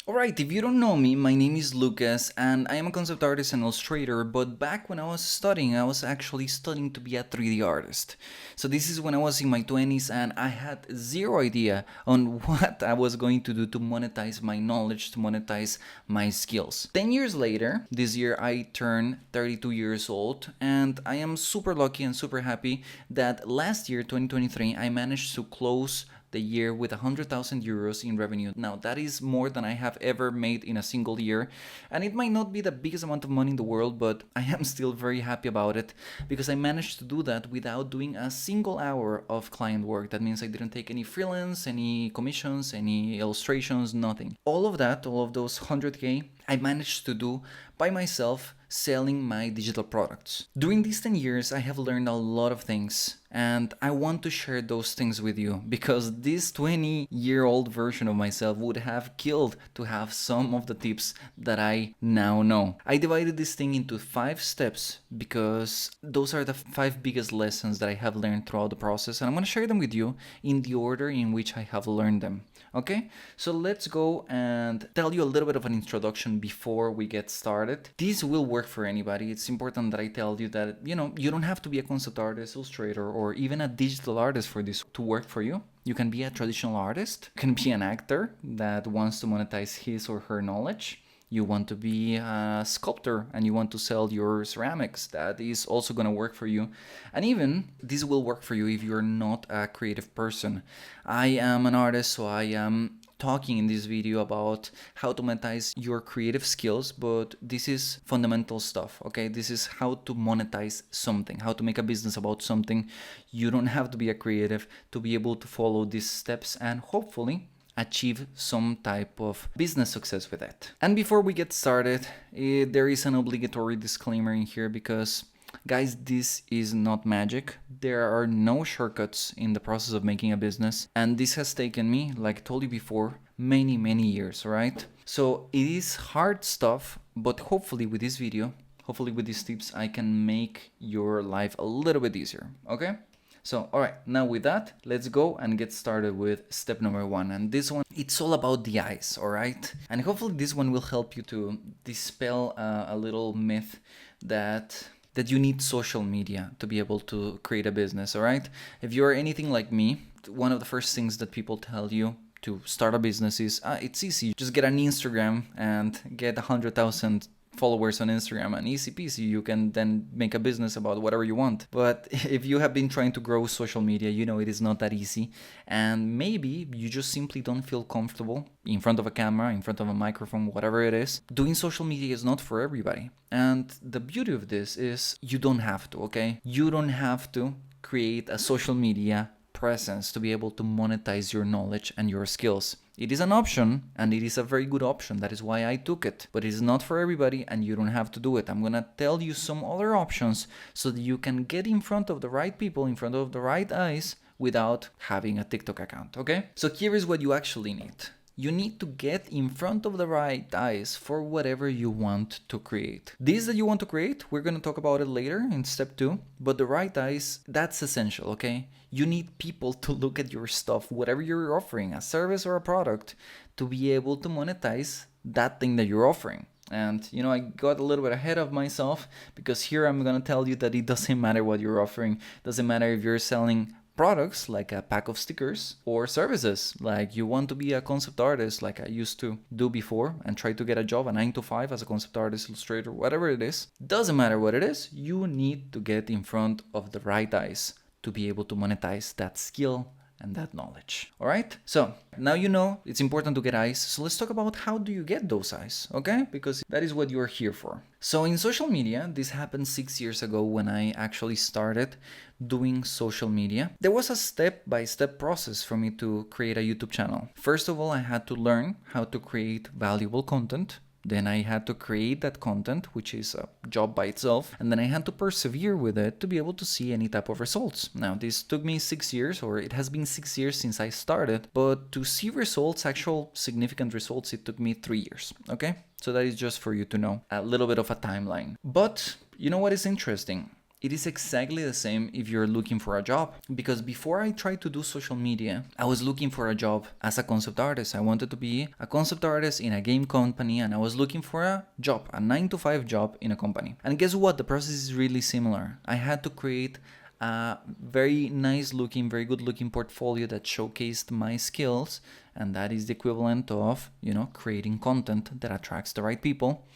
Alright, if you don't know me, my name is Lucas and I am a concept artist and illustrator, but back when I was studying, I was actually studying to be a 3D artist. So this is when I was in my 20s and I had zero idea on what I was going to do to monetize my knowledge, to monetize my skills. 10 years later, this year I turned 32 years old and I am super lucky and super happy that last year, 2023, I managed to close the year with 100,000 euros in revenue. Now that is more than I have ever made in a single year, and it might not be the biggest amount of money in the world, but I am still very happy about it because I managed to do that without doing a single hour of client work. That means I didn't take any freelance, any commissions, any illustrations, nothing. All of that, all of those 100k, I managed to do by myself, selling my digital products. During these 10 years, I have learned a lot of things and I want to share those things with you because this 20-year-old version of myself would have killed to have some of the tips that I now know. I divided this thing into 5 steps because those are the 5 biggest lessons that I have learned throughout the process, and I'm going to share them with you in the order in which I have learned them. Okay, so let's go and tell you a little bit of an introduction before we get started. This will work for anybody. It's important that I tell you that, you don't have to be a concept artist, illustrator, or even a digital artist for this to work for you. You can be a traditional artist, you can be an actor that wants to monetize his or her knowledge. You want to be a sculptor and you want to sell your ceramics. That is also going to work for you. And even this will work for you if you're not a creative person. I am an artist, so I am talking in this video about how to monetize your creative skills, but this is fundamental stuff, okay? This is how to monetize something, how to make a business about something. You don't have to be a creative to be able to follow these steps and hopefully achieve some type of business success with it. And before we get started, there is an obligatory disclaimer in here because, guys, this is not magic. There are no shortcuts in the process of making a business, and this has taken me, like I told you before, many years, right? So it is hard stuff, but hopefully with this video, hopefully with these tips, I can make your life a little bit easier, okay? So, alright, now with that, let's go and get started with step number 1. And this one, it's all about the eyes, alright? And hopefully this one will help you to dispel a little myth that you need social media to be able to create a business, alright? If you're anything like me, one of the first things that people tell you to start a business is, it's easy, just get an Instagram and get 100,000 followers on Instagram and easy peasy, you can then make a business about whatever you want. But if you have been trying to grow social media, you know it is not that easy, and maybe you just simply don't feel comfortable in front of a camera, in front of a microphone, whatever it is. Doing social media is not for everybody, and the beauty of this is you don't have to, okay? You don't have to create a social media presence to be able to monetize your knowledge and your skills. It is an option, and it is a very good option. That is why I took it. But it is not for everybody, and you don't have to do it. I'm gonna tell you some other options so that you can get in front of the right people, in front of the right eyes, without having a TikTok account, okay? So here is what you actually need. You need to get in front of the right eyes for whatever you want to create. This that you want to create, we're going to talk about it later in step 2, but the right eyes, that's essential, okay? You need people to look at your stuff, whatever you're offering, a service or a product, to be able to monetize that thing that you're offering. And, I got a little bit ahead of myself because here I'm going to tell you that it doesn't matter what you're offering. It doesn't matter if you're selling products like a pack of stickers or services like you want to be a concept artist like I used to do before and try to get a job, a 9 to 5 as a concept artist, illustrator, whatever it is. Doesn't matter what it is, you need to get in front of the right eyes to be able to monetize that skill and that knowledge. All right, so now you know it's important to get eyes, so let's talk about how do you get those eyes, okay? Because that is what you're here for. So in social media, this happened 6 years ago when I actually started doing social media. There was a step-by-step process for me to create a YouTube channel. First of all, I had to learn how to create valuable content. Then I had to create that content, which is a job by itself, and then I had to persevere with it to be able to see any type of results. Now, this took me 6 years, or it has been 6 years since I started, but to see results, actual significant results, it took me 3 years, okay? So that is just for you to know a little bit of a timeline. But you know what is interesting? it is exactly the same if you're looking for a job. Because before I tried to do social media, I was looking for a job as a concept artist. I wanted to be a concept artist in a game company, and I was looking for a job, a 9 to 5 job in a company. And guess what? The process is really similar. I had to create a very nice looking, very good looking portfolio that showcased my skills, and that is the equivalent of, creating content that attracts the right people.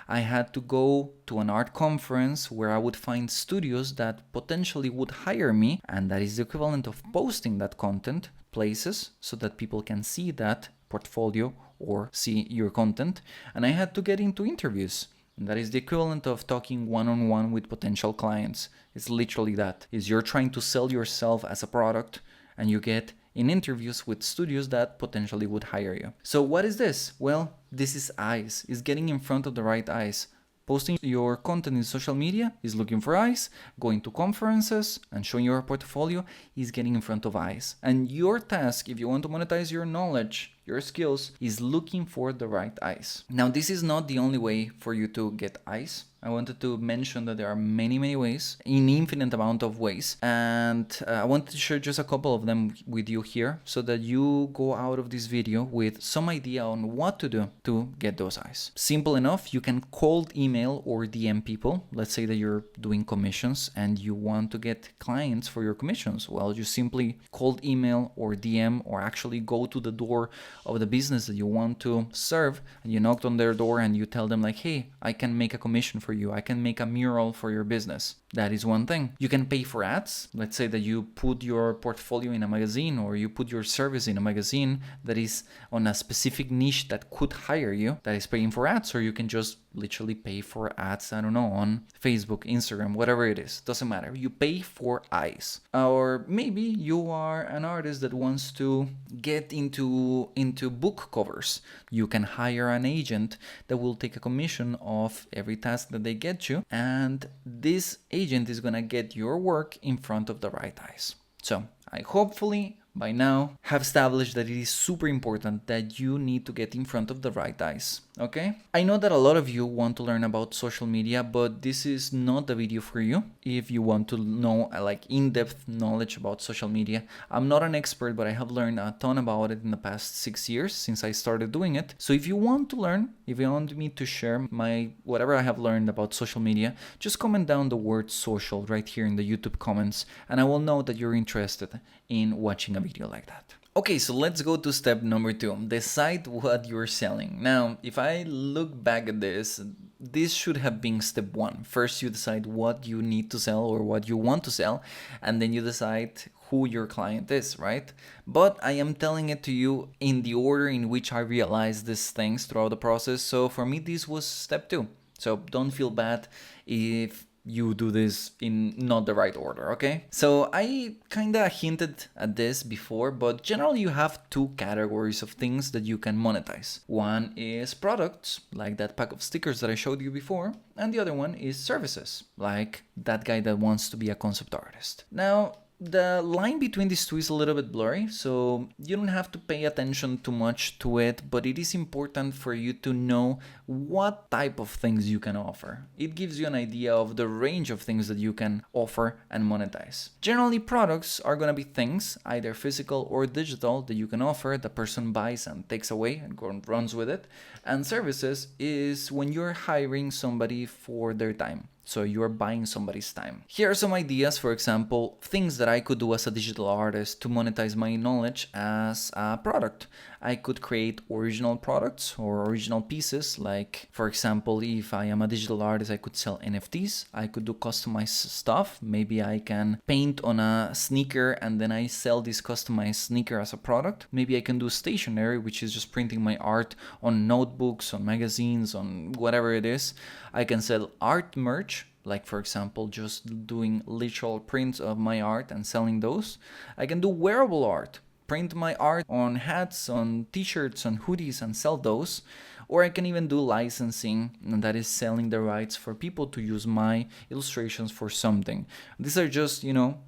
I had to go to an art conference where I would find studios that potentially would hire me, and that is the equivalent of posting that content places so that people can see that portfolio or see your content. And I had to get into interviews. And that is the equivalent of talking one-on-one with potential clients. It's literally that. Is you're trying to sell yourself as a product, and you get in interviews with studios that potentially would hire you. So what is this? Well, this is eyes. It's getting in front of the right eyes. Posting your content in social media is looking for eyes. Going to conferences and showing your portfolio is getting in front of eyes. And your task, if you want to monetize your knowledge, your skills, is looking for the right eyes. Now, this is not the only way for you to get eyes. I wanted to mention that there are many, many ways, an infinite amount of ways. And I wanted to share just a couple of them with you here so that you go out of this video with some idea on what to do to get those eyes. Simple enough, you can cold email or DM people. Let's say that you're doing commissions and you want to get clients for your commissions. Well, you simply cold email or DM, or actually go to the door of the business that you want to serve, and you knocked on their door and you tell them like, hey, I can make a commission for you. I can make a mural for your business. That is one thing. You can pay for ads. Let's say that you put your portfolio in a magazine, or you put your service in a magazine that is on a specific niche that could hire you, that is paying for ads. Or you can just literally pay for ads, I don't know, on Facebook, Instagram, whatever it is. Doesn't matter. You pay for eyes. Or maybe you are an artist that wants to get into book covers. You can hire an agent that will take a commission of every task that they get you, and this agent is gonna get your work in front of the right eyes. So I hopefully by now have established that it is super important that you need to get in front of the right eyes, okay? I know that a lot of you want to learn about social media, but this is not the video for you. If you want to know like in-depth knowledge about social media, I'm not an expert, but I have learned a ton about it in the past 6 years since I started doing it. So if you want to learn, if you want me to share my whatever I have learned about social media, just comment down the word social right here in the YouTube comments, and I will know that you're interested in watching a video like that. Okay, so let's go to step number 2. Decide what you're selling. Now, if I look back at this should have been step 1. First, you decide what you need to sell or what you want to sell, and then you decide who your client is, right? But I am telling it to you in the order in which I realized these things throughout the process. So for me, this was step 2. So don't feel bad if you do this in not the right order, okay? So I kinda hinted at this before, but generally you have 2 categories of things that you can monetize. One is products, like that pack of stickers that I showed you before, and the other one is services, like that guy that wants to be a concept artist. Now, the line between these two is a little bit blurry, so you don't have to pay attention too much to it, but it is important for you to know what type of things you can offer. It gives you an idea of the range of things that you can offer and monetize. Generally, products are gonna be things, either physical or digital, that you can offer, the person buys and takes away and runs with it. And services is when you're hiring somebody for their time. So you're buying somebody's time. Here are some ideas, for example, things that I could do as a digital artist to monetize my knowledge as a product. I could create original products or original pieces, like, for example, if I am a digital artist, I could sell NFTs. I could do customized stuff. Maybe I can paint on a sneaker and then I sell this customized sneaker as a product. Maybe I can do stationery, which is just printing my art on notebooks, on magazines, on whatever it is. I can sell art merch, like for example, just doing literal prints of my art and selling those. I can do wearable art, print my art on hats, on t-shirts, on hoodies and sell those. Or I can even do licensing, and that is selling the rights for people to use my illustrations for something. These are just,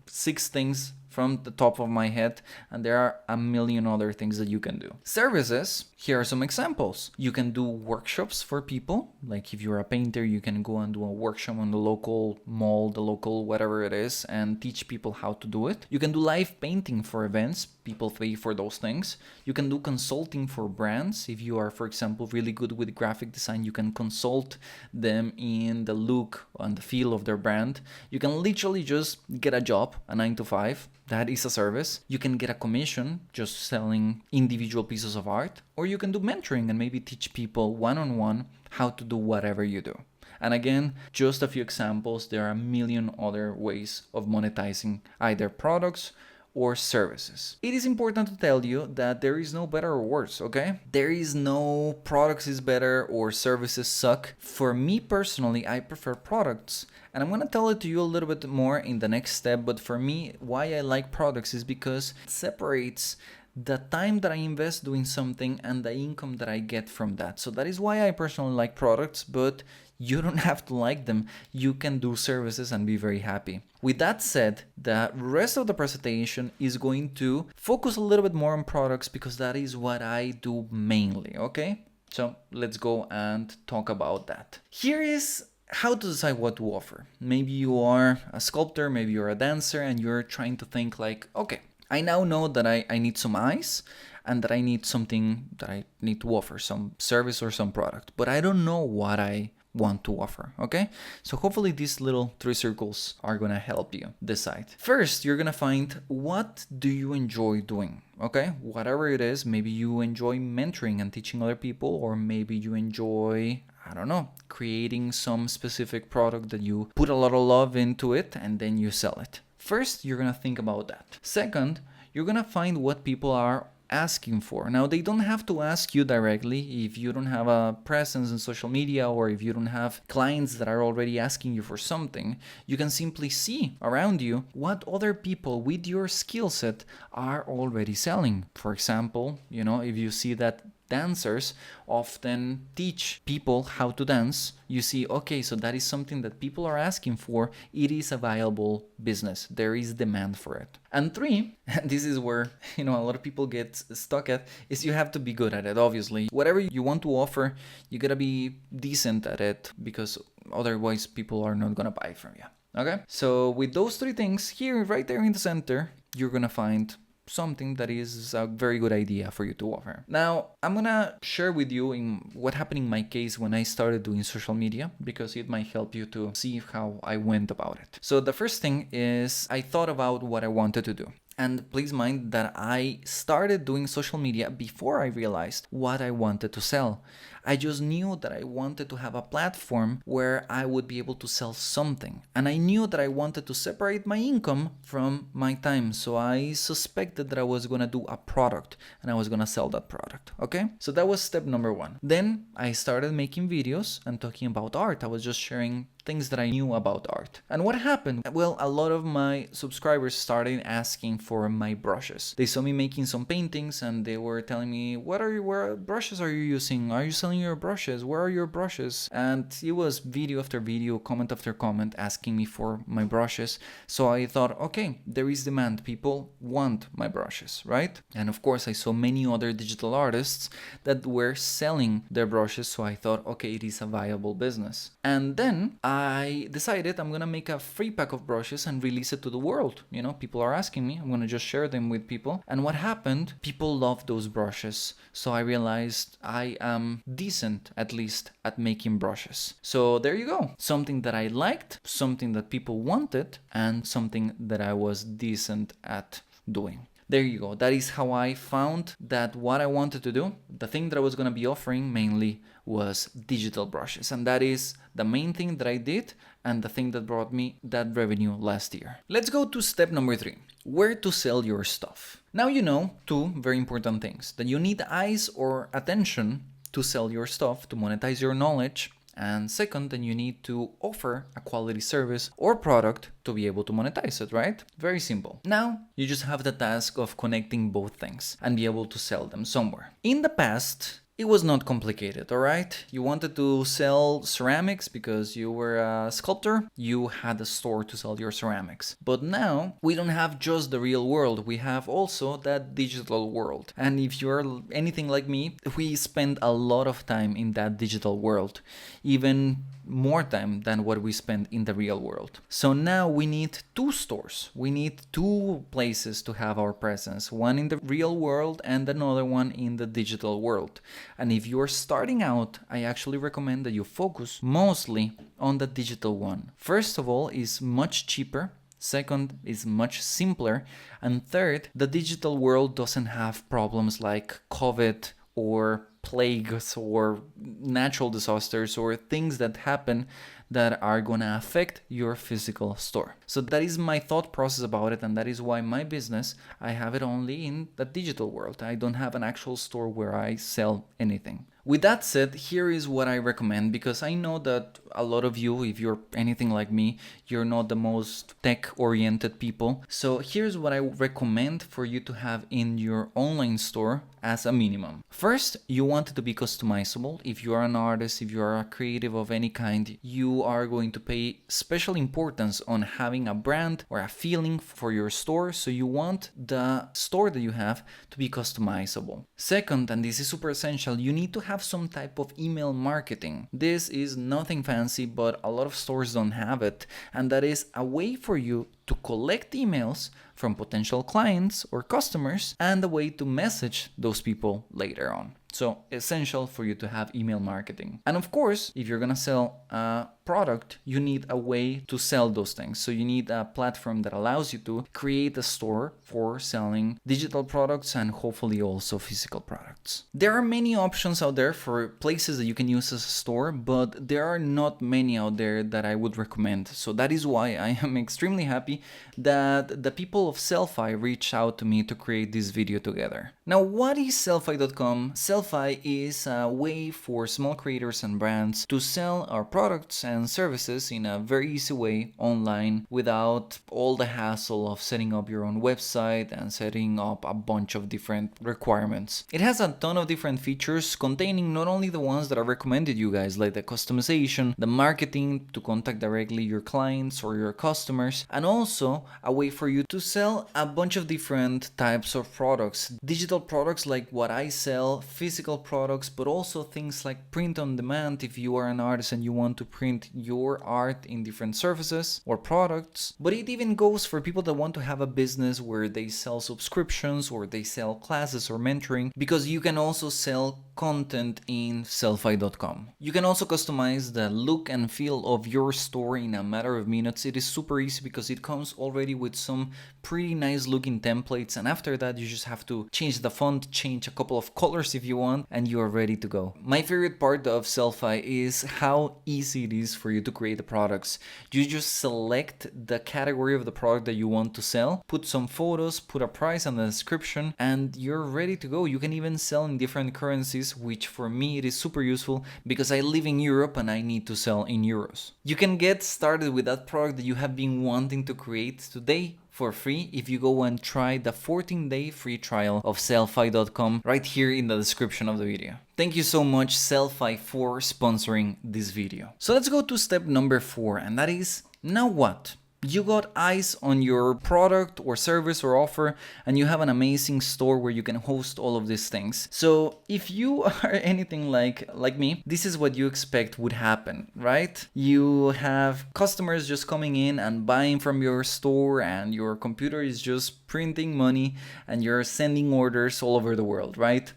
6 things from the top of my head, and there are a million other things that you can do. Services, here are some examples. You can do workshops for people. Like if you're a painter, you can go and do a workshop on the local mall, the local whatever it is, and teach people how to do it. You can do live painting for events. People pay for those things. You can do consulting for brands. If you are, for example, really good with graphic design, you can consult them in the look and the feel of their brand. You can literally just get a job, a 9 to 5. That is a service. You can get a commission just selling individual pieces of art, or you can do mentoring and maybe teach people one-on-one how to do whatever you do. And again, just a few examples. There are a million other ways of monetizing either products or services. It is important to tell you that there is no better or worse, okay? There is no products is better or services suck. For me personally, I prefer products. And I'm gonna tell it to you a little bit more in the next step, but for me, why I like products is because it separates the time that I invest doing something and the income that I get from that. So that is why I personally like products, but you don't have to like them. You can do services and be very happy. With that said, the rest of the presentation is going to focus a little bit more on products because that is what I do mainly, okay? So let's go and talk about that. Here is how to decide what to offer. Maybe you are a sculptor, maybe you're a dancer, and you're trying to think like, okay, I now know that I need some eyes and that I need something that I need to offer, some service or some product, but I don't know what I want to offer, okay? So hopefully these little 3 circles are gonna help you decide. First, you're gonna find what do you enjoy doing, okay? Whatever it is, maybe you enjoy mentoring and teaching other people, or maybe you enjoy, I don't know, creating some specific product that you put a lot of love into it and then you sell it. First, you're gonna think about that. Second, you're gonna find what people are asking for. Now, they don't have to ask you directly if you don't have a presence in social media or if you don't have clients that are already asking you for something. You can simply see around you what other people with your skill set are already selling. For example, if you see that dancers often teach people how to dance, you see, okay, so that is something that people are asking for. It is a viable business. There is demand for it. And 3, and this is where, a lot of people get stuck at, is you have to be good at it, obviously. Whatever you want to offer, you gotta be decent at it because otherwise people are not gonna buy from you. Okay? So with those 3 things here, right there in the center, you're gonna find something that is a very good idea for you to offer. Now, I'm gonna share with you in what happened in my case when I started doing social media, because it might help you to see how I went about it. So the first thing is I thought about what I wanted to do. And please mind that I started doing social media before I realized what I wanted to sell. I just knew that I wanted to have a platform where I would be able to sell something. And I knew that I wanted to separate my income from my time. So I suspected that I was going to do a product and I was going to sell that product. Okay? So that was step number 1. Then I started making videos and talking about art. I was just sharing things that I knew about art. And what happened? Well, a lot of my subscribers started asking for my brushes. They saw me making some paintings and they were telling me, where brushes are you using? Are you selling your brushes? Where are your brushes? And it was video after video, comment after comment asking me for my brushes. So I thought, okay, there is demand. People want my brushes, right? And of course, I saw many other digital artists that were selling their brushes. So I thought, okay, it is a viable business. And then I decided I'm gonna make a free pack of brushes and release it to the world. People are asking me, I'm gonna just share them with people. And what happened? People love those brushes. So I realized I am decent, at least, at making brushes. So there you go. Something that I liked, something that people wanted, and something that I was decent at doing. There you go. That is how I found that what I wanted to do, the thing that I was going to be offering mainly was digital brushes. And that is the main thing that I did and the thing that brought me that revenue last year. Let's go to step number 3, where to sell your stuff. Now you know 2 very important things, that you need eyes or attention to sell your stuff, to monetize your knowledge. And second, then you need to offer a quality service or product to be able to monetize it, right? Very simple. Now, you just have the task of connecting both things and be able to sell them somewhere. In the past, It was not complicated, alright? You wanted to sell ceramics because you were a sculptor, you had a store to sell your ceramics. But now, we don't have just the real world, we have also that digital world. And if you're anything like me, we spend a lot of time in that digital world, even more time than what we spend in the real world. So now we need two stores. We need two places to have our presence, one in the real world and another one in the digital world. And if you're starting out, I actually recommend that you focus mostly on the digital one. First of all, it's much cheaper. Second, is much simpler. And third, the digital world doesn't have problems like COVID or plagues or natural disasters or things that happen that are gonna affect your physical store. So that is my thought process about it, and that is why my business, I have it only in the digital world. I don't have an actual store where I sell anything. With that said, here is what I recommend, because I know that a lot of you, if you're anything like me, you're not the most tech-oriented people. So here's what I recommend for you to have in your online store as a minimum. First, you want it to be customizable. If you are an artist, if you are a creative of any kind, you are going to pay special importance on having a brand or a feeling for your store. So you want the store that you have to be customizable. Second, and this is super essential, you need to have some type of email marketing. This is nothing fancy, but a lot of stores don't have it. And that is a way for you to collect emails from potential clients or customers and a way to message those people later on. So essential for you to have email marketing. And of course, if you're gonna sell a product, you need a way to sell those things. So you need a platform that allows you to create a store for selling digital products and hopefully also physical products. There are many options out there for places that you can use as a store, but there are not many out there that I would recommend. So that is why I am extremely happy that the people of Sellfy reached out to me to create this video together. Now, what is Sellfy.com? Sellfy is a way for small creators and brands to sell our products and services in a very easy way online without all the hassle of setting up your own website and setting up a bunch of different requirements. It has a ton of different features containing not only the ones that I recommended you guys, like the customization, the marketing to contact directly your clients or your customers, and also a way for you to sell a bunch of different types of products. Digital products like what I sell, physical products, but also things like print on demand if you are an artist and you want to print your art in different surfaces or products. But it even goes for people that want to have a business where they sell subscriptions or they sell classes or mentoring, because you can also sell content in Sellfy.com. You can also customize the look and feel of your store in a matter of minutes. It is super easy because it comes already with some pretty nice looking templates, and after that you just have to change the font, change a couple of colors if you want, and you are ready to go. My favorite part of Sellfy is how easy it is for you to create the products. You just select the category of the product that you want to sell, put some photos, put a price and the description, and you're ready to go. You can even sell in different currencies, which for me it is super useful because I live in Europe and I need to sell in euros. You can get started with that product that you have been wanting to create today for free if you go and try the 14-day free trial of Sellfy.com right here in the description of the video. Thank you so much, Sellfy, for sponsoring this video. So let's go to step number 4, and that is, now what? You got eyes on your product or service or offer, and you have an amazing store where you can host all of these things. So if you are anything like me, this is what you expect would happen, right? You have customers just coming in and buying from your store, and your computer is just printing money and you're sending orders all over the world, right?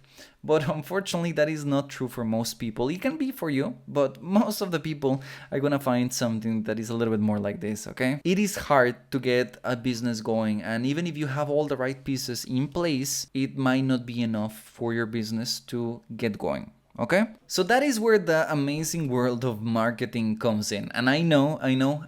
But unfortunately, that is not true for most people. It can be for you, but most of the people are gonna find something that is a little bit more like this, okay? It is hard to get a business going, and even if you have all the right pieces in place, it might not be enough for your business to get going. Okay? So that is where the amazing world of marketing comes in. And I know,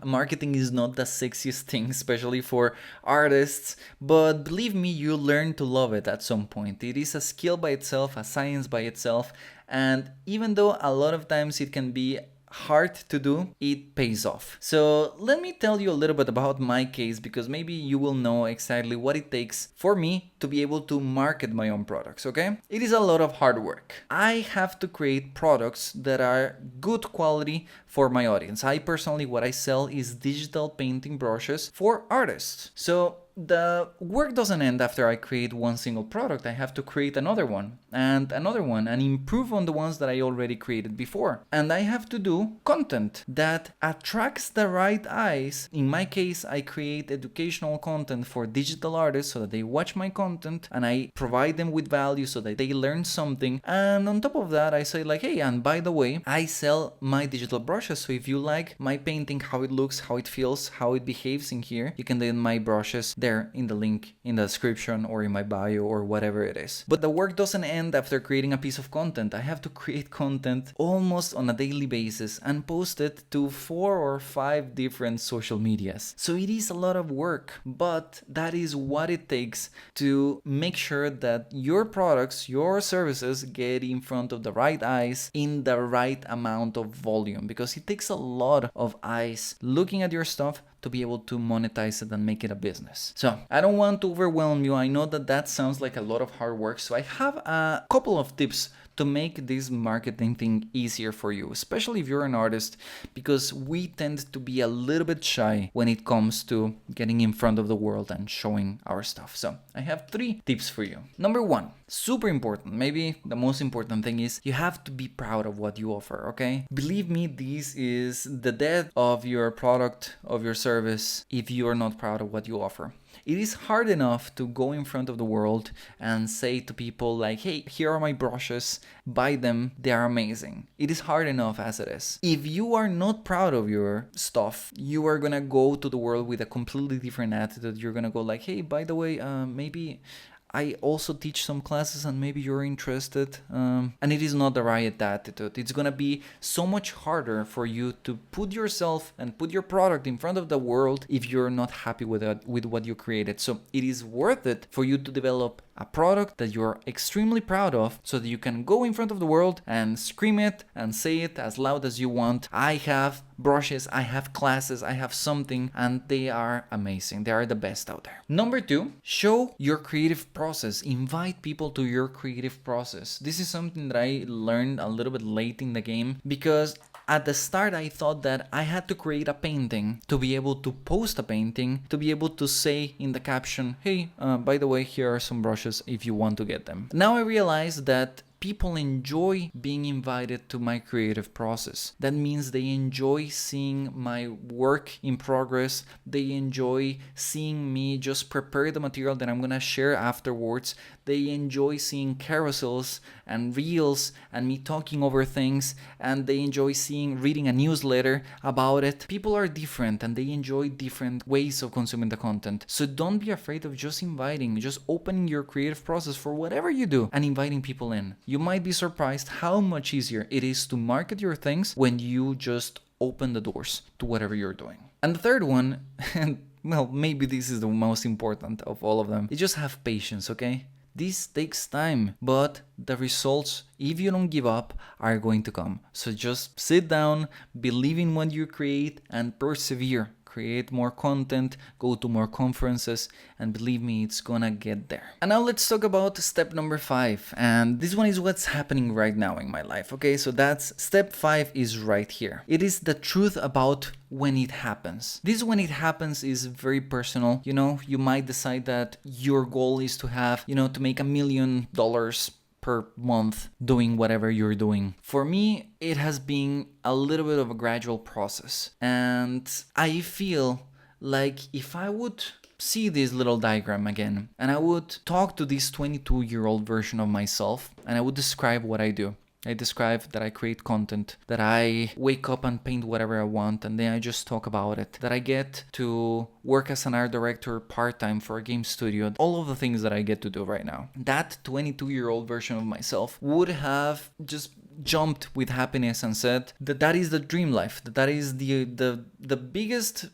marketing is not the sexiest thing, especially for artists, but believe me, you'll learn to love it at some point. It is a skill by itself, a science by itself, and even though a lot of times it can be hard to do, it pays off. So let me tell you a little bit about my case, because maybe you will know exactly what it takes for me to be able to market my own products, okay? It is a lot of hard work. I have to create products that are good quality for my audience. I personally, what I sell is digital painting brushes for artists. So the work doesn't end after I create one single product. I have to create another one and improve on the ones that I already created before. And I have to do content that attracts the right eyes. In my case, I create educational content for digital artists so that they watch my content and I provide them with value so that they learn something. And on top of that, I say like, hey, and by the way, I sell my digital brushes. So if you like my painting, how it looks, how it feels, how it behaves in here, you can get my brushes there in the link in the description or in my bio or whatever it is. But the work doesn't end after creating a piece of content. I have to create content almost on a daily basis and post it to 4 or 5 different social medias. So it is a lot of work, but that is what it takes to make sure that your products, your services get in front of the right eyes in the right amount of volume, because it takes a lot of eyes looking at your stuff to be able to monetize it and make it a business. So I don't want to overwhelm you. I know that sounds like a lot of hard work. So I have a couple of tips to make this marketing thing easier for you, especially if you're an artist, because we tend to be a little bit shy when it comes to getting in front of the world and showing our stuff. So I have 3 tips for you. Number 1, super important, maybe the most important thing is you have to be proud of what you offer, okay? Believe me, this is the death of your product, of your service, if you are not proud of what you offer. It is hard enough to go in front of the world and say to people like, hey, here are my brushes, buy them, they are amazing. It is hard enough as it is. If you are not proud of your stuff, you are gonna go to the world with a completely different attitude. You're gonna go like, hey, by the way, maybe I also teach some classes and maybe you're interested. And it is not the right attitude. It's gonna be so much harder for you to put yourself and put your product in front of the world if you're not happy with what you created. So it is worth it for you to develop a product that you're extremely proud of so that you can go in front of the world and scream it and say it as loud as you want. I have brushes, I have classes, I have something, and they are amazing. They are the best out there. Number 2, show your creative process. Invite people to your creative process. This is something that I learned a little bit late in the game, because at the start I thought that I had to create a painting to be able to post a painting, to be able to say in the caption, hey, by the way, here are some brushes if you want to get them. Now I realize that people enjoy being invited to my creative process. That means they enjoy seeing my work in progress. They enjoy seeing me just prepare the material that I'm gonna share afterwards. They enjoy seeing carousels and reels and me talking over things, and they enjoy reading a newsletter about it. People are different and they enjoy different ways of consuming the content. So don't be afraid of just opening your creative process for whatever you do and inviting people in. You might be surprised how much easier it is to market your things when you just open the doors to whatever you're doing. And the third one, and well, maybe this is the most important of all of them, is just have patience, okay? This takes time, but the results, if you don't give up, are going to come. So just sit down, believe in what you create, and persevere. Create more content, go to more conferences, and believe me, it's gonna get there. And now let's talk about step number 5. And this one is what's happening right now in my life. Okay, so that's step 5 is right here. It is the truth about when it happens. This when it happens is very personal. You know, you might decide that your goal is to have, to make $1 million per month doing whatever you're doing. For me, it has been a little bit of a gradual process. And I feel like if I would see this little diagram again and I would talk to this 22-year-old version of myself and I would describe what I do. I describe that I create content, that I wake up and paint whatever I want, and then I just talk about it, that I get to work as an art director part-time for a game studio, all of the things that I get to do right now. That 22-year-old version of myself would have just jumped with happiness and said that is the dream life, that is the biggest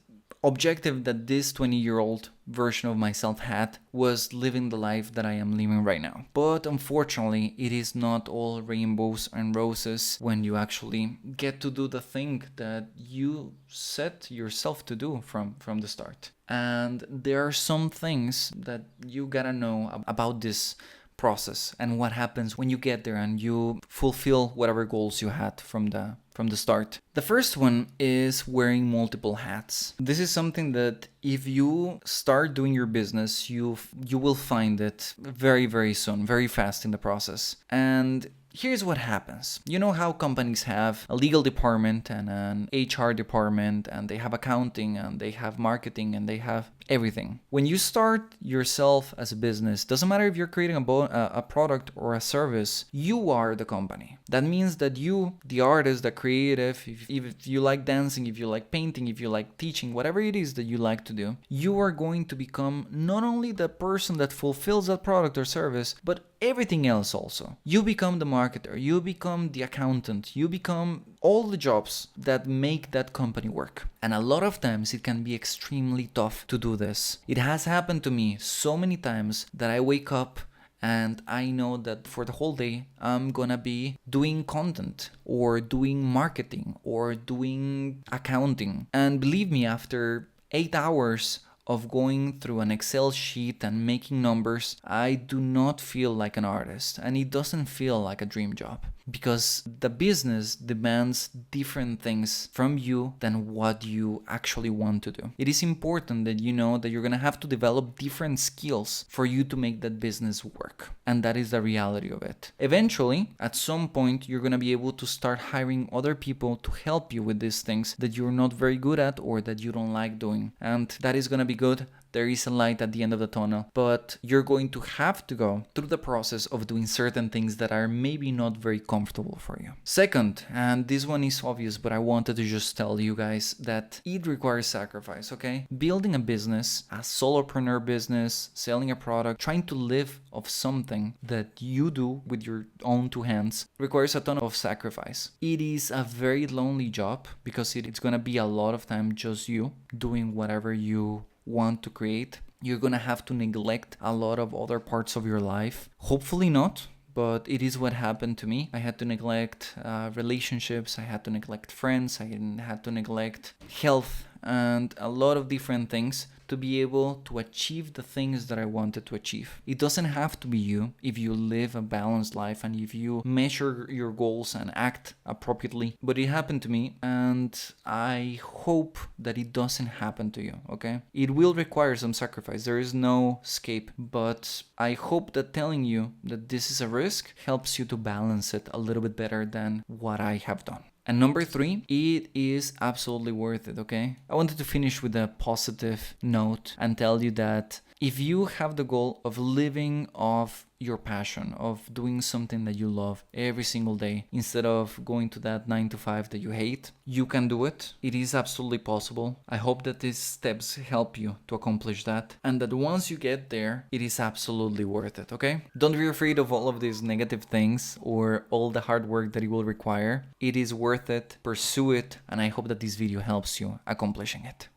objective that this 20-year-old version of myself had was living the life that I am living right now. But unfortunately, it is not all rainbows and roses when you actually get to do the thing that you set yourself to do from the start. And there are some things that you gotta know about this process and what happens when you get there and you fulfill whatever goals you had from the start. The first one is wearing multiple hats. This is something that if you start doing your business, you will find it very, very soon, very fast in the process. And here's what happens. You know how companies have a legal department and an HR department, and they have accounting, and they have marketing, and they have everything. When you start yourself as a business, doesn't matter if you're creating a product or a service, you are the company. That means that you, the artist, the creative, if you like dancing, if you like painting, if you like teaching, whatever it is that you like to do, you are going to become not only the person that fulfills that product or service, but everything else also. You become the marketer, you become the accountant, you become all the jobs that make that company work. And a lot of times it can be extremely tough to do this. It has happened to me so many times that I wake up and I know that for the whole day I'm gonna be doing content or doing marketing or doing accounting. And believe me, after 8 hours of going through an Excel sheet and making numbers, I do not feel like an artist, and it doesn't feel like a dream job, because the business demands different things from you than what you actually want to do. It is important that you know that you're gonna have to develop different skills for you to make that business work, and that is the reality of it. Eventually, at some point, you're gonna be able to start hiring other people to help you with these things that you're not very good at or that you don't like doing, and that is gonna be good. There is a light at the end of the tunnel, but you're going to have to go through the process of doing certain things that are maybe not very comfortable for you. Second, and this one is obvious, but I wanted to just tell you guys that it requires sacrifice, okay? Building a business, a solopreneur business, selling a product, trying to live of something that you do with your own two hands requires a ton of sacrifice. It is a very lonely job because it's gonna be a lot of time just you doing whatever you want to create. You're gonna have to neglect a lot of other parts of your life. Hopefully not, but it is what happened to me. I had to neglect relationships, I had to neglect friends, I had to neglect health and a lot of different things to be able to achieve the things that I wanted to achieve. It doesn't have to be you if you live a balanced life and if you measure your goals and act appropriately. But it happened to me, and I hope that it doesn't happen to you, okay? It will require some sacrifice. There is no escape, but I hope that telling you that this is a risk helps you to balance it a little bit better than what I have done. And number 3, it is absolutely worth it, okay? I wanted to finish with a positive note and tell you that if you have the goal of living off your passion, of doing something that you love every single day, instead of going to that 9 to 5 that you hate, you can do it. It is absolutely possible. I hope that these steps help you to accomplish that, and that once you get there, it is absolutely worth it, okay? Don't be afraid of all of these negative things or all the hard work that it will require. It is worth it. Pursue it, and I hope that this video helps you accomplishing it.